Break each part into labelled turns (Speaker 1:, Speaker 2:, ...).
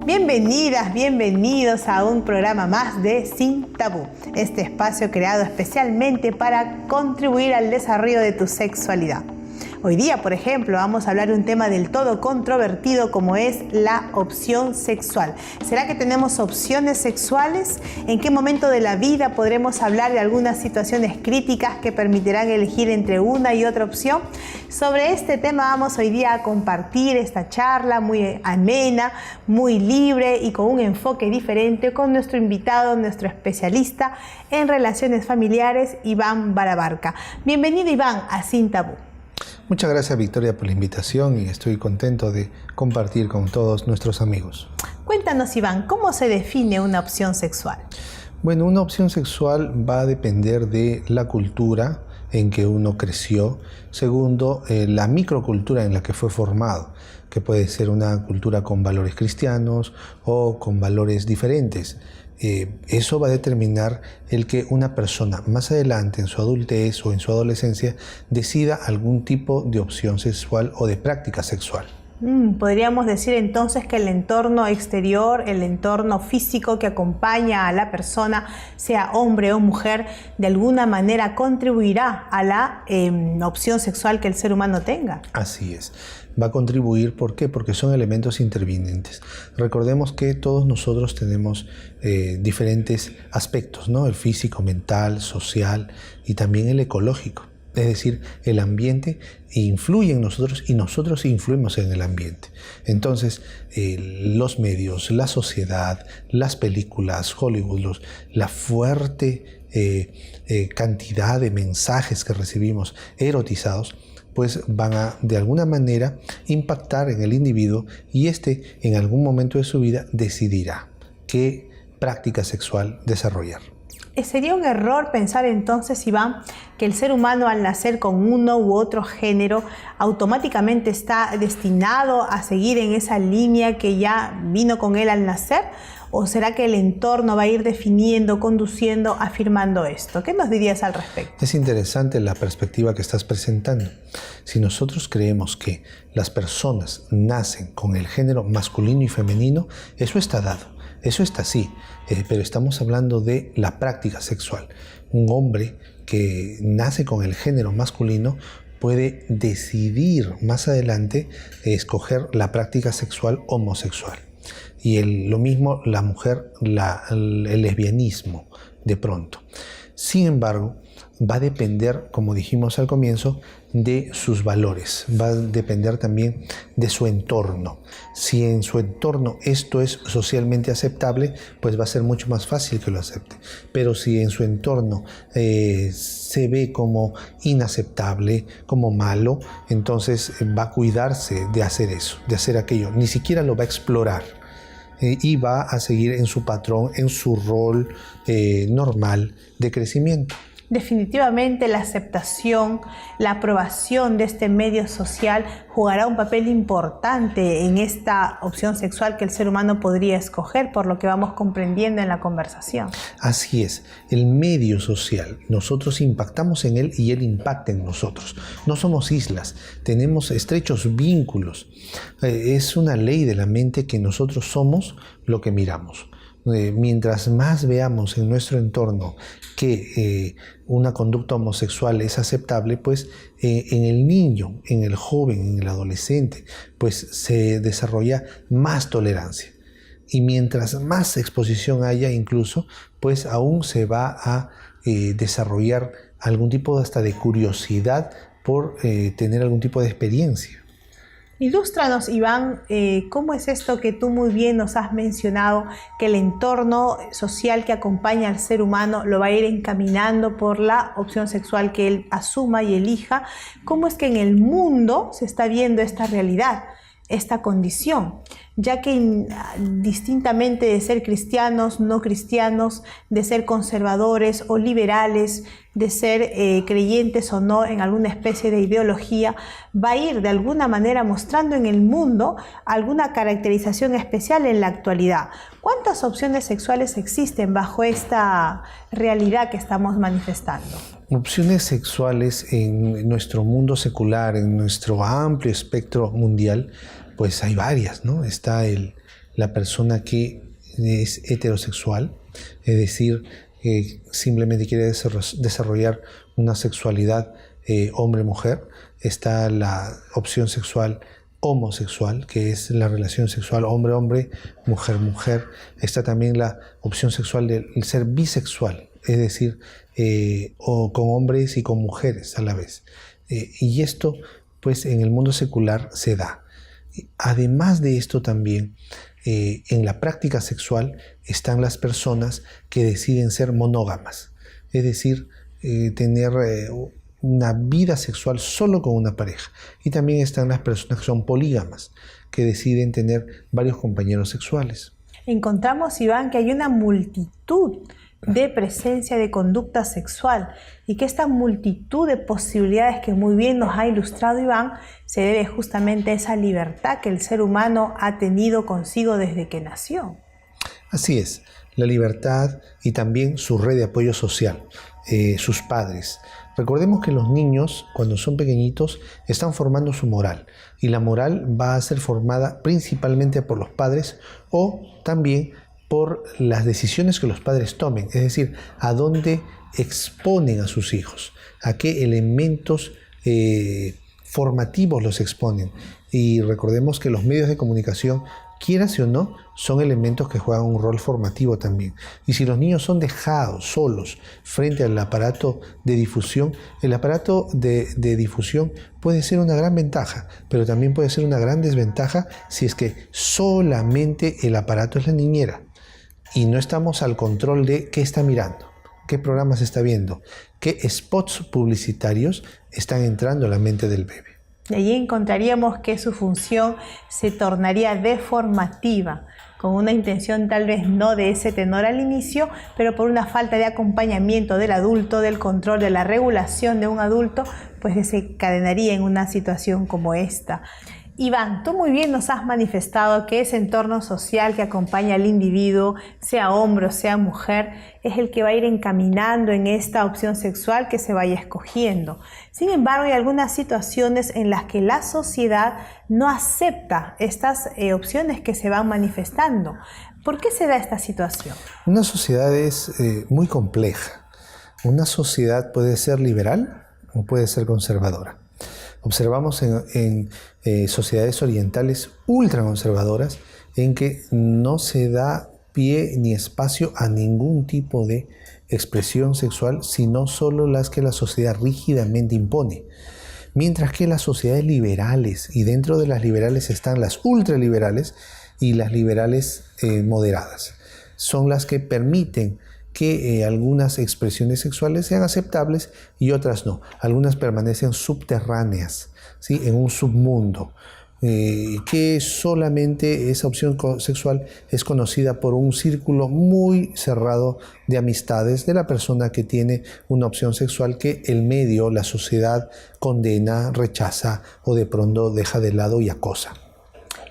Speaker 1: Bienvenidas, bienvenidos a un programa más de Sin Tabú, este espacio creado especialmente para contribuir al desarrollo de tu sexualidad. Hoy día, por ejemplo, vamos a hablar de un tema del todo controvertido como es la opción sexual. ¿Será que tenemos opciones sexuales? ¿En qué momento de la vida podremos hablar de algunas situaciones críticas que permitirán elegir entre una y otra opción? Sobre este tema vamos hoy día a compartir esta charla muy amena, muy libre y con un enfoque diferente con nuestro invitado, nuestro especialista en relaciones familiares, Iván Barabarca. Bienvenido, Iván, a Sin Tabú.
Speaker 2: Muchas gracias, Victoria, por la invitación y estoy contento de compartir con todos nuestros amigos.
Speaker 1: Cuéntanos, Iván, ¿cómo se define una opción sexual?
Speaker 2: Bueno, una opción sexual va a depender de la cultura en que uno creció. Segundo, la microcultura en la que fue formado, que puede ser una cultura con valores cristianos o con valores diferentes. Eso va a determinar el que una persona más adelante en su adultez o en su adolescencia decida algún tipo de opción sexual o de práctica sexual.
Speaker 1: Podríamos decir entonces que el entorno exterior, el entorno físico que acompaña a la persona, sea hombre o mujer, de alguna manera contribuirá a la opción sexual que el ser humano tenga.
Speaker 2: Así es. Va a contribuir, ¿por qué? Porque son elementos intervinientes. Recordemos que todos nosotros tenemos diferentes aspectos, ¿no? El físico, mental, social y también el ecológico. Es decir, el ambiente influye en nosotros y nosotros influimos en el ambiente. Entonces, los medios, la sociedad, las películas, Hollywood, la fuerte cantidad de mensajes que recibimos erotizados, pues van a, de alguna manera, impactar en el individuo y éste, en algún momento de su vida, decidirá qué práctica sexual desarrollar.
Speaker 1: ¿Sería un error pensar entonces, Iván, que el ser humano al nacer con uno u otro género automáticamente está destinado a seguir en esa línea que ya vino con él al nacer? ¿O será que el entorno va a ir definiendo, conduciendo, afirmando esto? ¿Qué nos dirías al respecto?
Speaker 2: Es interesante la perspectiva que estás presentando. Si nosotros creemos que las personas nacen con el género masculino y femenino, eso está dado. Eso está así, pero estamos hablando de la práctica sexual. Un hombre que nace con el género masculino puede decidir más adelante escoger la práctica sexual homosexual. Y lo mismo la mujer, el lesbianismo de pronto. Sin embargo, va a depender, como dijimos al comienzo, de sus valores, va a depender también de su entorno. Si en su entorno esto es socialmente aceptable, pues va a ser mucho más fácil que lo acepte. Pero si en su entorno se ve como inaceptable, como malo, entonces va a cuidarse de hacer eso, de hacer aquello. Ni siquiera lo va a explorar. Y va a seguir en su patrón, en su rol normal de crecimiento.
Speaker 1: Definitivamente la aceptación, la aprobación de este medio social jugará un papel importante en esta opción sexual que el ser humano podría escoger, por lo que vamos comprendiendo en la conversación.
Speaker 2: Así es, el medio social, nosotros impactamos en él y él impacta en nosotros. No somos islas, tenemos estrechos vínculos. Es una ley de la mente que nosotros somos lo que miramos. Mientras más veamos en nuestro entorno que una conducta homosexual es aceptable, pues en el niño, en el joven, en el adolescente, pues se desarrolla más tolerancia. Y mientras más exposición haya incluso, pues aún se va a desarrollar algún tipo hasta de curiosidad por tener algún tipo de experiencia.
Speaker 1: Ilústranos, Iván, ¿cómo es esto que tú muy bien nos has mencionado, que el entorno social que acompaña al ser humano lo va a ir encaminando por la opción sexual que él asuma y elija? ¿Cómo es que en el mundo se está viendo esta realidad, esta condición? Ya que distintamente de ser cristianos, no cristianos, de ser conservadores o liberales, de ser creyentes o no en alguna especie de ideología, va a ir de alguna manera mostrando en el mundo alguna caracterización especial en la actualidad. ¿Cuántas opciones sexuales existen bajo esta realidad que estamos manifestando?
Speaker 2: Opciones sexuales en nuestro mundo secular, en nuestro amplio espectro mundial, pues hay varias, ¿no? Está el la persona que es heterosexual, es decir, simplemente quiere desarrollar una sexualidad hombre-mujer. Está la opción sexual homosexual, que es la relación sexual hombre-hombre, mujer-mujer. Está también la opción sexual del ser bisexual, es decir, o con hombres y con mujeres a la vez. Y esto, pues, en el mundo secular se da. Además de esto también, en la práctica sexual están las personas que deciden ser monógamas, es decir, tener una vida sexual solo con una pareja. Y también están las personas que son polígamas, que deciden tener varios compañeros sexuales.
Speaker 1: Encontramos, Iván, que hay una multitud de presencia de conducta sexual y que esta multitud de posibilidades que muy bien nos ha ilustrado Iván se debe justamente a esa libertad que el ser humano ha tenido consigo desde que nació.
Speaker 2: Así es, la libertad y también su red de apoyo social, sus padres. Recordemos que los niños, cuando son pequeñitos, están formando su moral, y la moral va a ser formada principalmente por los padres o también por las decisiones que los padres tomen, es decir, a dónde exponen a sus hijos, a qué elementos formativos los exponen. Y recordemos que los medios de comunicación, quieras o no, son elementos que juegan un rol formativo también. Y si los niños son dejados solos frente al aparato de difusión, el aparato de difusión puede ser una gran ventaja, pero también puede ser una gran desventaja si es que solamente el aparato es la niñera y no estamos al control de qué está mirando, qué programas está viendo, qué spots publicitarios están entrando a la mente del bebé.
Speaker 1: Y allí encontraríamos que su función se tornaría deformativa, con una intención tal vez no de ese tenor al inicio, pero por una falta de acompañamiento del adulto, del control, de la regulación de un adulto, pues desencadenaría en una situación como esta. Iván, tú muy bien nos has manifestado que ese entorno social que acompaña al individuo, sea hombre o sea mujer, es el que va a ir encaminando en esta opción sexual que se vaya escogiendo. Sin embargo, hay algunas situaciones en las que la sociedad no acepta estas opciones que se van manifestando. ¿Por qué se da esta situación?
Speaker 2: Una sociedad es muy compleja. Una sociedad puede ser liberal o puede ser conservadora. Observamos en sociedades orientales ultraconservadoras en que no se da pie ni espacio a ningún tipo de expresión sexual, sino solo las que la sociedad rígidamente impone. Mientras que las sociedades liberales, y dentro de las liberales están las ultraliberales y las liberales moderadas, son las que permiten que algunas expresiones sexuales sean aceptables y otras no. Algunas permanecen subterráneas, ¿sí?, en un submundo, que solamente esa opción sexual es conocida por un círculo muy cerrado de amistades de la persona que tiene una opción sexual que el medio, la sociedad, condena, rechaza o de pronto deja de lado y acosa.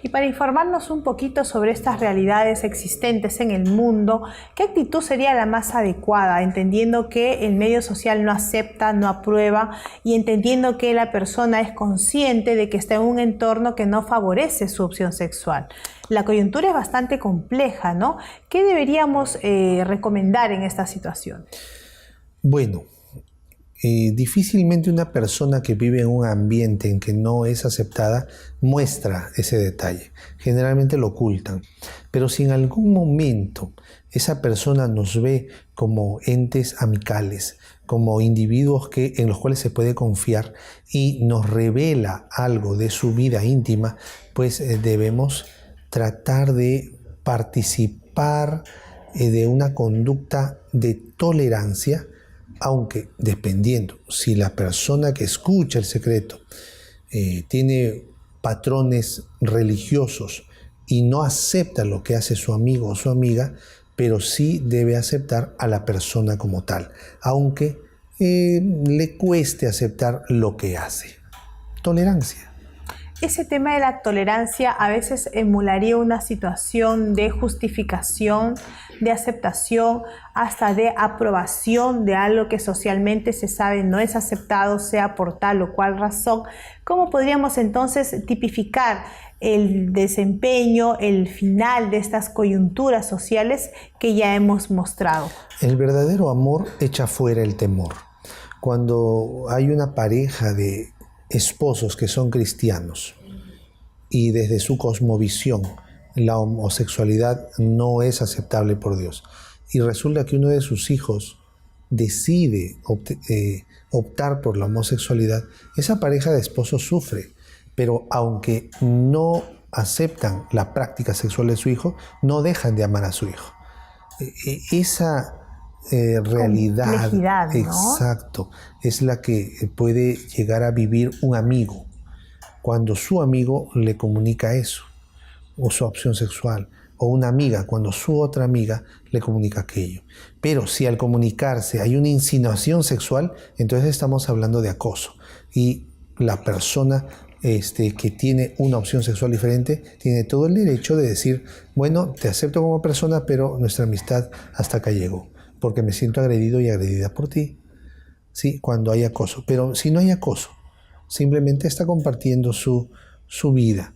Speaker 1: Y para informarnos un poquito sobre estas realidades existentes en el mundo, ¿qué actitud sería la más adecuada? Entendiendo que el medio social no acepta, no aprueba y entendiendo que la persona es consciente de que está en un entorno que no favorece su opción sexual. La coyuntura es bastante compleja, ¿no? ¿Qué deberíamos recomendar en esta situación?
Speaker 2: Bueno, difícilmente una persona que vive en un ambiente en que no es aceptada muestra ese detalle. Generalmente lo ocultan. Pero si en algún momento esa persona nos ve como entes amicales, como individuos en los cuales se puede confiar y nos revela algo de su vida íntima, pues debemos tratar de participar de una conducta de tolerancia, aunque dependiendo si la persona que escucha el secreto tiene patrones religiosos y no acepta lo que hace su amigo o su amiga, pero sí debe aceptar a la persona como tal, aunque le cueste aceptar lo que hace. Tolerancia.
Speaker 1: ese tema de la tolerancia a veces emularía una situación de justificación, de aceptación, hasta de aprobación de algo que socialmente se sabe no es aceptado, sea por tal o cual razón. ¿Cómo podríamos entonces tipificar el desempeño, el final de estas coyunturas sociales que ya hemos mostrado?
Speaker 2: El verdadero amor echa fuera el temor. Cuando hay una pareja de esposos que son cristianos y desde su cosmovisión la homosexualidad no es aceptable por Dios y resulta que uno de sus hijos decide optar por la homosexualidad, esa pareja de esposos sufre, pero aunque no aceptan la práctica sexual de su hijo, no dejan de amar a su hijo. Esa realidad,
Speaker 1: ¿no?
Speaker 2: Exacto, es la que puede llegar a vivir un amigo cuando su amigo le comunica eso, o su opción sexual, o una amiga cuando su otra amiga le comunica aquello. Pero si al comunicarse hay una insinuación sexual, entonces estamos hablando de acoso, y la persona que tiene una opción sexual diferente tiene todo el derecho de decir, bueno, te acepto como persona, pero nuestra amistad hasta acá llegó, porque me siento agredido y agredida por ti. ¿Sí? Cuando hay acoso. Pero si no hay acoso, simplemente está compartiendo su vida.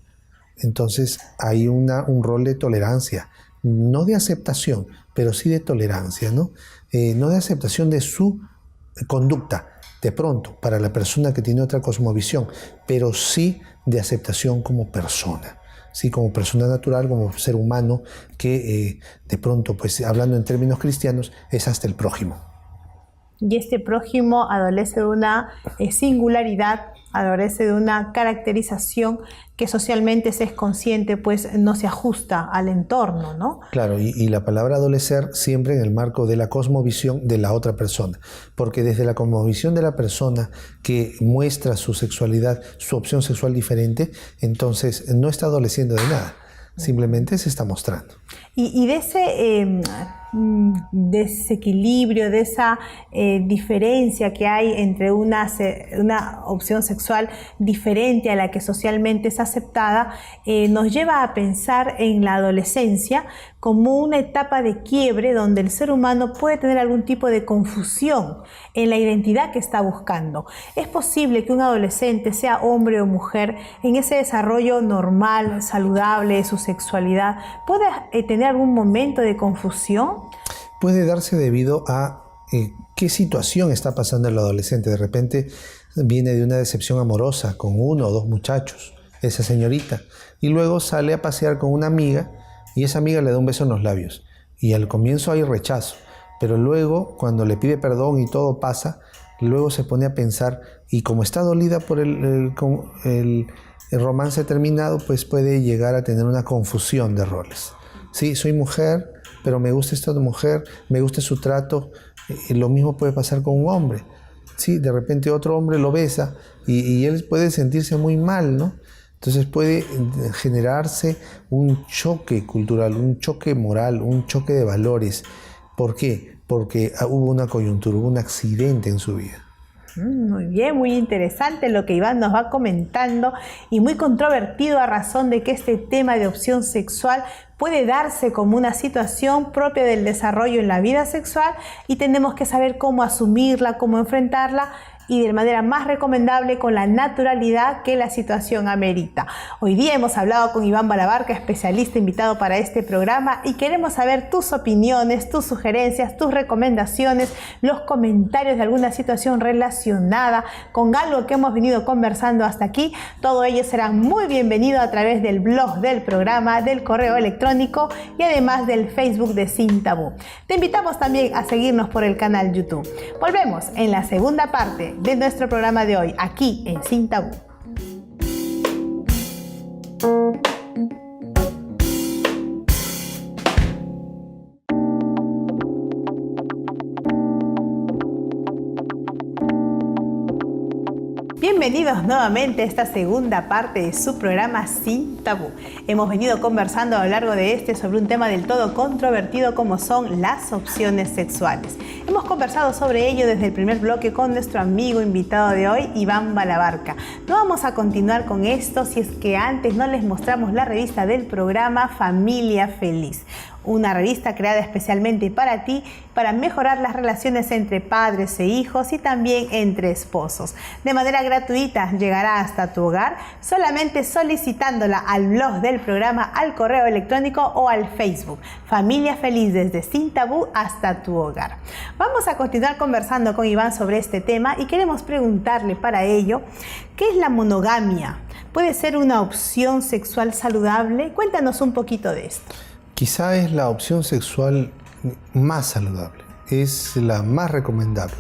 Speaker 2: Entonces hay un rol de tolerancia, no de aceptación, pero sí de tolerancia, ¿no? No de aceptación de su conducta, de pronto, para la persona que tiene otra cosmovisión, pero sí de aceptación como persona. Sí, como persona natural, como ser humano, que de pronto, pues hablando en términos cristianos, es hasta el prójimo.
Speaker 1: Y este prójimo adolece de una singularidad, adolece de una caracterización que socialmente se es consciente, pues no se ajusta al entorno, ¿no?
Speaker 2: Claro, y la palabra adolecer siempre en el marco de la cosmovisión de la otra persona, porque desde la cosmovisión de la persona que muestra su sexualidad, su opción sexual diferente, entonces no está adoleciendo de nada, simplemente se está mostrando.
Speaker 1: Y de ese desequilibrio, de esa diferencia que hay entre una opción sexual diferente a la que socialmente es aceptada, nos lleva a pensar en la adolescencia como una etapa de quiebre donde el ser humano puede tener algún tipo de confusión en la identidad que está buscando. ¿Es posible que un adolescente, sea hombre o mujer, en ese desarrollo normal, saludable de su sexualidad, pueda tener algún momento de confusión?
Speaker 2: Puede darse debido a qué situación está pasando el adolescente. De repente viene de una decepción amorosa con uno o dos muchachos, esa señorita, y luego sale a pasear con una amiga y esa amiga le da un beso en los labios. Y al comienzo hay rechazo, pero luego cuando le pide perdón y todo pasa, luego se pone a pensar, y como está dolida por el romance terminado, pues puede llegar a tener una confusión de roles. Sí, soy mujer, pero me gusta esta mujer, me gusta su trato. Lo mismo puede pasar con un hombre. Sí, de repente otro hombre lo besa y él puede sentirse muy mal, ¿no? Entonces puede generarse un choque cultural, un choque moral, un choque de valores. ¿Por qué? Porque hubo una coyuntura, hubo un accidente en su vida.
Speaker 1: Muy bien, muy interesante lo que Iván nos va comentando y muy controvertido a razón de que este tema de opción sexual puede darse como una situación propia del desarrollo en la vida sexual y tenemos que saber cómo asumirla, cómo enfrentarla y de manera más recomendable con la naturalidad que la situación amerita. Hoy día hemos hablado con Iván Balabarca, especialista invitado para este programa, y queremos saber tus opiniones, tus sugerencias, tus recomendaciones, los comentarios de alguna situación relacionada con algo que hemos venido conversando hasta aquí. Todo ello será muy bienvenido a través del blog del programa, del correo electrónico y además del Facebook de Sin Tabú. Te invitamos también a seguirnos por el canal YouTube. Volvemos en la segunda parte de nuestro programa de hoy, aquí en Sin Tabú. Bienvenidos nuevamente a esta segunda parte de su programa Sin Tabú. Hemos venido conversando a lo largo de sobre un tema del todo controvertido como son las opciones sexuales. Hemos conversado sobre ello desde el primer bloque con nuestro amigo invitado de hoy, Iván Balabarca. No vamos a continuar con esto si es que antes no les mostramos la revista del programa Familia Feliz. Una revista creada especialmente para ti, para mejorar las relaciones entre padres e hijos y también entre esposos. De manera gratuita llegará hasta tu hogar, solamente solicitándola al blog del programa, al correo electrónico o al Facebook. Familia Feliz, desde Sin Tabú hasta tu hogar. Vamos a continuar conversando con Iván sobre este tema y queremos preguntarle para ello, ¿qué es la monogamia? ¿Puede ser una opción sexual saludable? Cuéntanos un poquito de esto.
Speaker 2: Quizá es la opción sexual más saludable, es la más recomendable.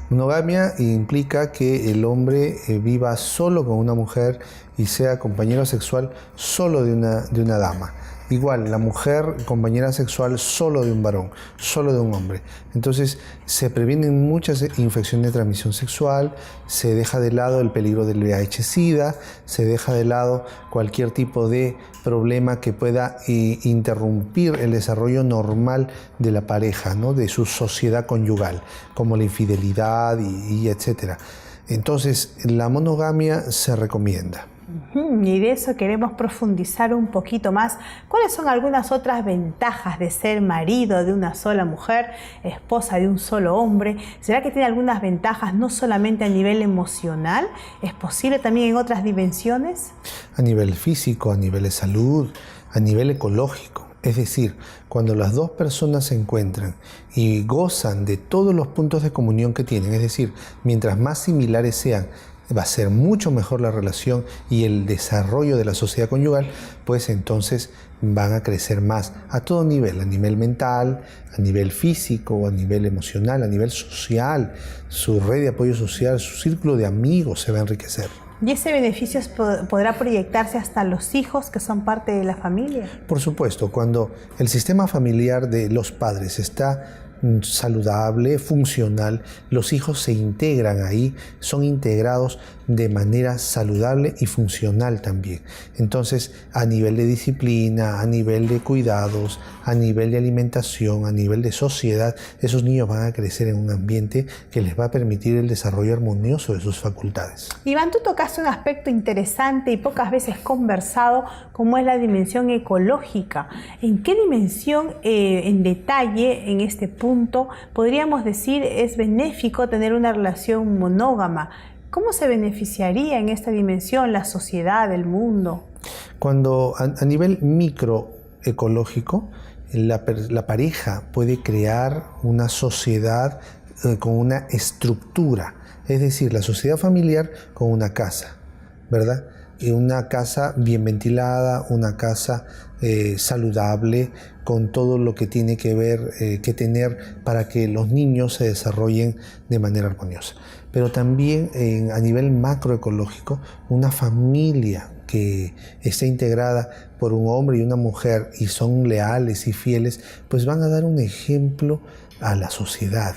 Speaker 2: Monogamia implica que el hombre viva solo con una mujer y sea compañero sexual solo de una dama. Igual, la mujer, compañera sexual solo de un varón, solo de un hombre. Entonces, se previenen muchas infecciones de transmisión sexual, se deja de lado el peligro del VIH-Sida, se deja de lado cualquier tipo de problema que pueda interrumpir el desarrollo normal de la pareja, ¿no? De su sociedad conyugal, como la infidelidad y etcétera. Entonces, la monogamia se recomienda.
Speaker 1: Y de eso queremos profundizar un poquito más. ¿Cuáles son algunas otras ventajas de ser marido de una sola mujer, esposa de un solo hombre? ¿Será que tiene algunas ventajas no solamente a nivel emocional? ¿Es posible también en otras dimensiones?
Speaker 2: A nivel físico, a nivel de salud, a nivel ecológico. Es decir, cuando las dos personas se encuentran y gozan de todos los puntos de comunión que tienen, es decir, mientras más similares sean, va a ser mucho mejor la relación y el desarrollo de la sociedad conyugal, pues entonces van a crecer más a todo nivel, a nivel mental, a nivel físico, a nivel emocional, a nivel social. Su red de apoyo social, su círculo de amigos se va a enriquecer.
Speaker 1: ¿Y ese beneficio podrá proyectarse hasta los hijos que son parte de la familia?
Speaker 2: Por supuesto, cuando el sistema familiar de los padres está saludable, funcional, los hijos se integran ahí, son integrados de manera saludable y funcional también. Entonces, a nivel de disciplina, a nivel de cuidados, a nivel de alimentación, a nivel de sociedad, esos niños van a crecer en un ambiente que les va a permitir el desarrollo armonioso de sus facultades.
Speaker 1: Iván, tú tocaste un aspecto interesante y pocas veces conversado, como es la dimensión ecológica. ¿En qué dimensión, en detalle, en este punto, podríamos decir es benéfico tener una relación monógama? ¿Cómo se beneficiaría en esta dimensión la sociedad, el mundo?
Speaker 2: Cuando a nivel microecológico, la pareja puede crear una sociedad con una estructura, es decir, la sociedad familiar con una casa, ¿verdad? Y una casa bien ventilada, una casa saludable, con todo lo que tiene que ver, que tener para que los niños se desarrollen de manera armoniosa. Pero también a nivel macroecológico, una familia que esté integrada por un hombre y una mujer y son leales y fieles, pues van a dar un ejemplo a la sociedad.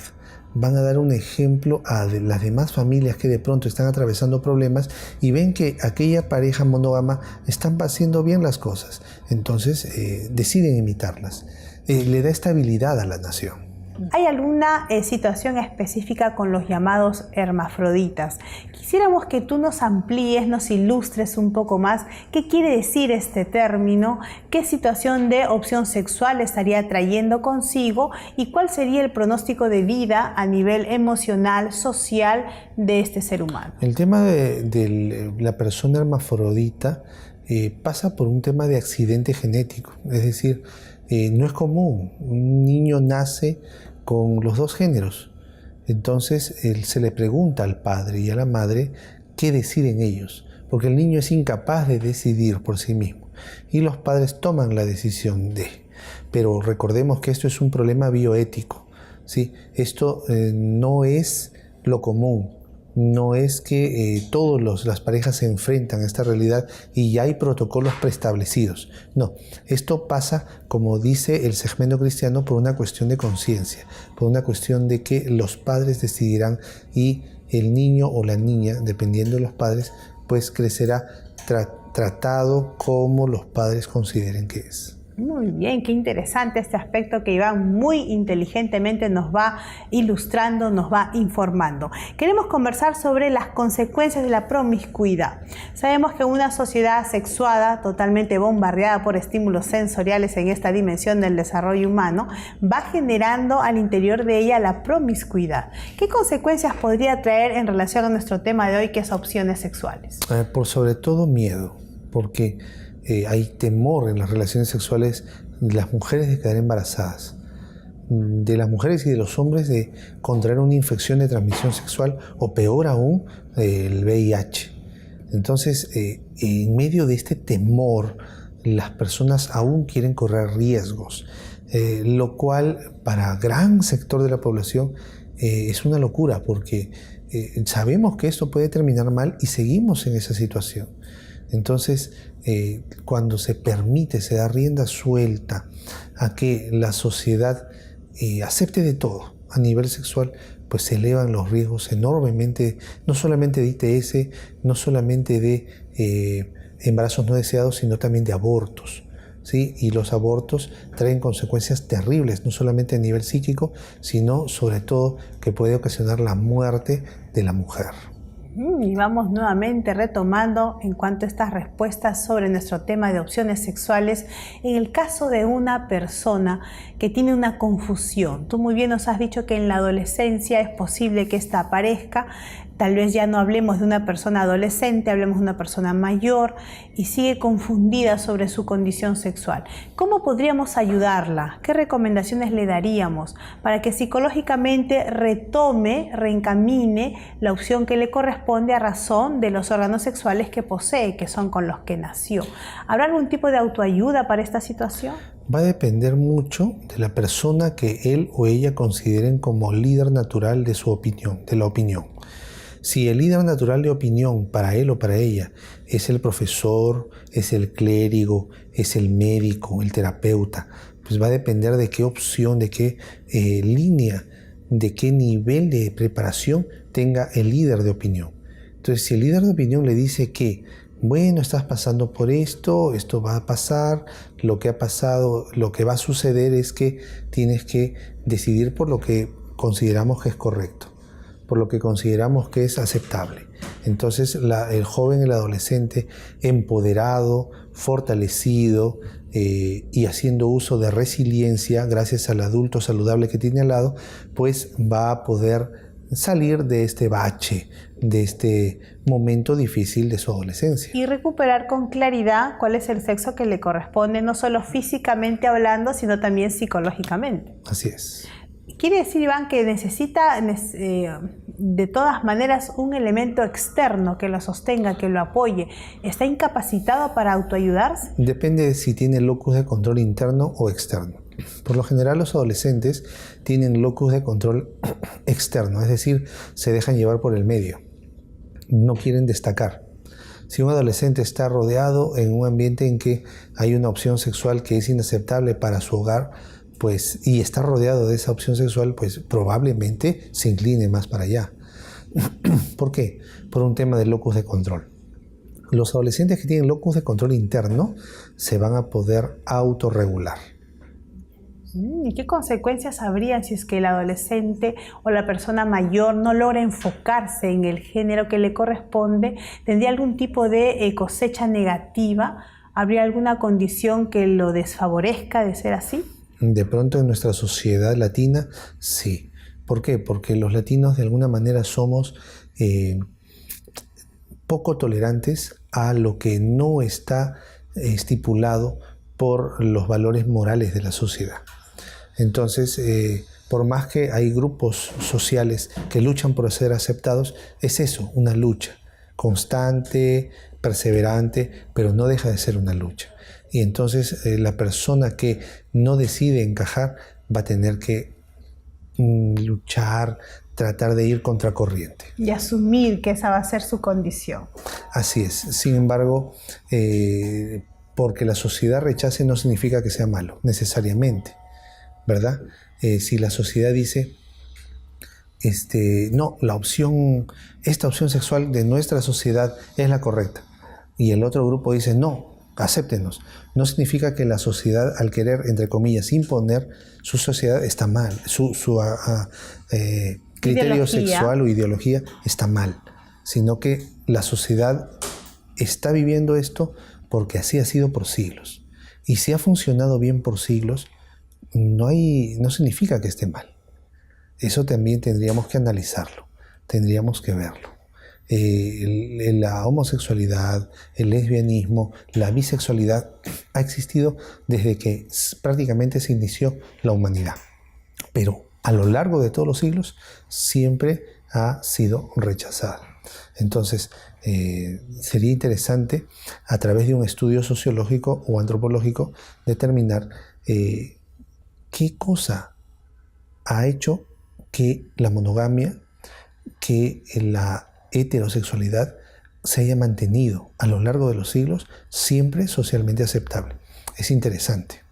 Speaker 2: Van a dar un ejemplo a las demás familias que de pronto están atravesando problemas y ven que aquella pareja monógama están haciendo bien las cosas. Entonces deciden imitarlas. Le da estabilidad a la nación.
Speaker 1: ¿Hay alguna situación específica con los llamados hermafroditas? Quisiéramos que tú nos amplíes, nos ilustres un poco más qué quiere decir este término, qué situación de opción sexual estaría trayendo consigo y cuál sería el pronóstico de vida a nivel emocional, social de este ser humano.
Speaker 2: El tema de la persona hermafrodita pasa por un tema de accidente genético, es decir, no es común. Un niño nace con los dos géneros. Entonces se le pregunta al padre y a la madre qué deciden ellos, porque el niño es incapaz de decidir por sí mismo y los padres toman la decisión de. Pero recordemos que esto es un problema bioético, ¿sí? Esto no es lo común. No es que todas las parejas se enfrentan a esta realidad y ya hay protocolos preestablecidos. No, esto pasa, como dice el segmento cristiano, por una cuestión de conciencia, por una cuestión de que los padres decidirán y el niño o la niña, dependiendo de los padres, pues crecerá tratado como los padres consideren que es.
Speaker 1: Muy bien, qué interesante este aspecto que Iván muy inteligentemente nos va ilustrando, nos va informando. Queremos conversar sobre las consecuencias de la promiscuidad. Sabemos que una sociedad sexuada, totalmente bombardeada por estímulos sensoriales en esta dimensión del desarrollo humano, va generando al interior de ella la promiscuidad. ¿Qué consecuencias podría traer en relación a nuestro tema de hoy, que es opciones sexuales?
Speaker 2: Por sobre todo miedo, porque hay temor en las relaciones sexuales de las mujeres de quedar embarazadas, de las mujeres y de los hombres de contraer una infección de transmisión sexual o peor aún, el VIH. Entonces, en medio de este temor, las personas aún quieren correr riesgos, lo cual para gran sector de la población es una locura, porque sabemos que esto puede terminar mal y seguimos en esa situación. Entonces, cuando se permite, se da rienda suelta a que la sociedad acepte de todo a nivel sexual, pues se elevan los riesgos enormemente, no solamente de ITS, no solamente de embarazos no deseados, sino también de abortos, ¿sí? Y los abortos traen consecuencias terribles, no solamente a nivel psíquico, sino sobre todo que puede ocasionar la muerte de la mujer.
Speaker 1: Y vamos nuevamente retomando en cuanto a estas respuestas sobre nuestro tema de opciones sexuales. En el caso de una persona que tiene una confusión, tú muy bien nos has dicho que en la adolescencia es posible que esta aparezca. Tal vez ya no hablemos de una persona adolescente, hablemos de una persona mayor y sigue confundida sobre su condición sexual. ¿Cómo podríamos ayudarla? ¿Qué recomendaciones le daríamos para que psicológicamente retome, reencamine la opción que le corresponde a razón de los órganos sexuales que posee, que son con los que nació? ¿Habrá algún tipo de autoayuda para esta situación?
Speaker 2: Va a depender mucho de la persona que él o ella consideren como líder natural de su opinión, de la opinión. Si el líder natural de opinión para él o para ella es el profesor, es el clérigo, es el médico, el terapeuta, pues va a depender de qué opción, de qué línea, de qué nivel de preparación tenga el líder de opinión. Entonces, si el líder de opinión le dice que, bueno, estás pasando por esto, esto va a pasar, lo que ha pasado, lo que va a suceder es que tienes que decidir por lo que consideramos que es correcto, por lo que consideramos que es aceptable. Entonces el joven, el adolescente, empoderado, fortalecido y haciendo uso de resiliencia gracias al adulto saludable que tiene al lado, pues va a poder salir de este bache, de este momento difícil de su adolescencia.
Speaker 1: Y recuperar con claridad cuál es el sexo que le corresponde, no solo físicamente hablando, sino también psicológicamente.
Speaker 2: Así es.
Speaker 1: Quiere decir, Iván, que necesita de todas maneras un elemento externo que lo sostenga, que lo apoye. ¿Está incapacitado para autoayudarse?
Speaker 2: Depende de si tiene locus de control interno o externo. Por lo general los adolescentes tienen locus de control externo, es decir, se dejan llevar por el medio, no quieren destacar. Si un adolescente está rodeado en un ambiente en que hay una opción sexual que es inaceptable para su hogar, pues, y está rodeado de esa opción sexual, pues probablemente se incline más para allá. ¿Por qué? Por un tema de locus de control. Los adolescentes que tienen locus de control interno se van a poder autorregular.
Speaker 1: ¿Y qué consecuencias habría si es que el adolescente o la persona mayor no logra enfocarse en el género que le corresponde? ¿Tendría algún tipo de cosecha negativa? ¿Habría alguna condición que lo desfavorezca de ser así?
Speaker 2: De pronto en nuestra sociedad latina, sí. ¿Por qué? Porque los latinos de alguna manera somos poco tolerantes a lo que no está estipulado por los valores morales de la sociedad. Entonces, por más que hay grupos sociales que luchan por ser aceptados, es eso, una lucha constante, perseverante, pero no deja de ser una lucha. Y entonces la persona que no decide encajar va a tener que luchar, tratar de ir contracorriente.
Speaker 1: Y asumir que esa va a ser su condición.
Speaker 2: Así es. Sin embargo, porque la sociedad rechace no significa que sea malo, necesariamente, ¿verdad? Si la sociedad dice, no, esta opción sexual de nuestra sociedad es la correcta. Y el otro grupo dice, no, acéptenos. No significa que la sociedad, al querer, entre comillas, imponer su sociedad, está mal. Su criterio sexual o ideología está mal. Sino que la sociedad está viviendo esto porque así ha sido por siglos. Y si ha funcionado bien por siglos, no significa que esté mal. Eso también tendríamos que analizarlo, tendríamos que verlo. La homosexualidad, el lesbianismo, la bisexualidad ha existido desde que prácticamente se inició la humanidad. Pero a lo largo de todos los siglos siempre ha sido rechazada. Entonces, sería interesante a través de un estudio sociológico o antropológico determinar qué cosa ha hecho que la monogamia, que la heterosexualidad se haya mantenido a lo largo de los siglos siempre socialmente aceptable. Es interesante.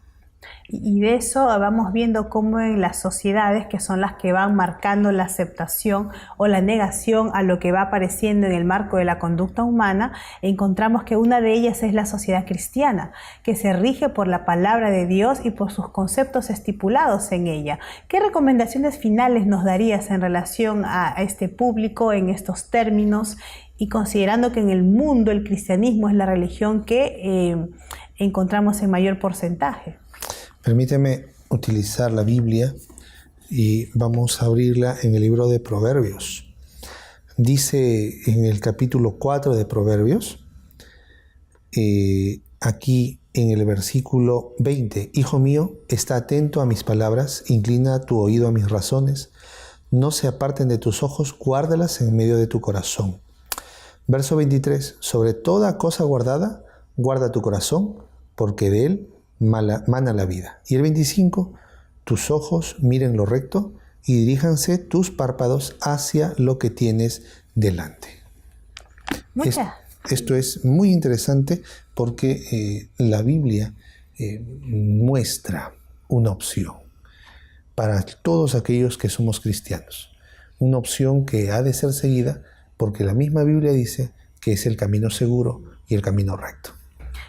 Speaker 1: Y de eso vamos viendo cómo en las sociedades, que son las que van marcando la aceptación o la negación a lo que va apareciendo en el marco de la conducta humana, encontramos que una de ellas es la sociedad cristiana, que se rige por la palabra de Dios y por sus conceptos estipulados en ella. ¿Qué recomendaciones finales nos darías en relación a este público en estos términos? Y considerando que en el mundo el cristianismo es la religión que encontramos en mayor porcentaje.
Speaker 2: Permíteme utilizar la Biblia y vamos a abrirla en el libro de Proverbios. Dice en el capítulo 4 de Proverbios, aquí en el versículo 20, Hijo mío, está atento a mis palabras, inclina tu oído a mis razones, no se aparten de tus ojos, guárdalas en medio de tu corazón. Verso 23, sobre toda cosa guardada, guarda tu corazón, porque de él mana la vida. Y el 25, tus ojos miren lo recto y diríjanse tus párpados hacia lo que tienes delante. Esto es muy interesante porque la Biblia muestra una opción para todos aquellos que somos cristianos. Una opción que ha de ser seguida porque la misma Biblia dice que es el camino seguro y el camino recto.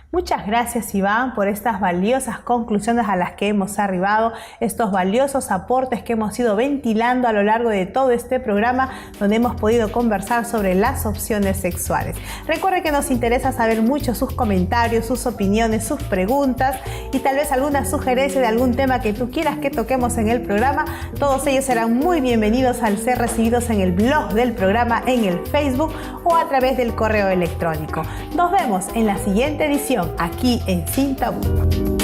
Speaker 1: Muchas gracias, Iván, por estas valiosas conclusiones a las que hemos arribado, estos valiosos aportes que hemos ido ventilando a lo largo de todo este programa, donde hemos podido conversar sobre las opciones sexuales. Recuerde que nos interesa saber mucho sus comentarios, sus opiniones, sus preguntas y tal vez alguna sugerencia de algún tema que tú quieras que toquemos en el programa. Todos ellos serán muy bienvenidos al ser recibidos en el blog del programa, en el Facebook o a través del correo electrónico. Nos vemos en la siguiente edición aquí en Sin Tabú.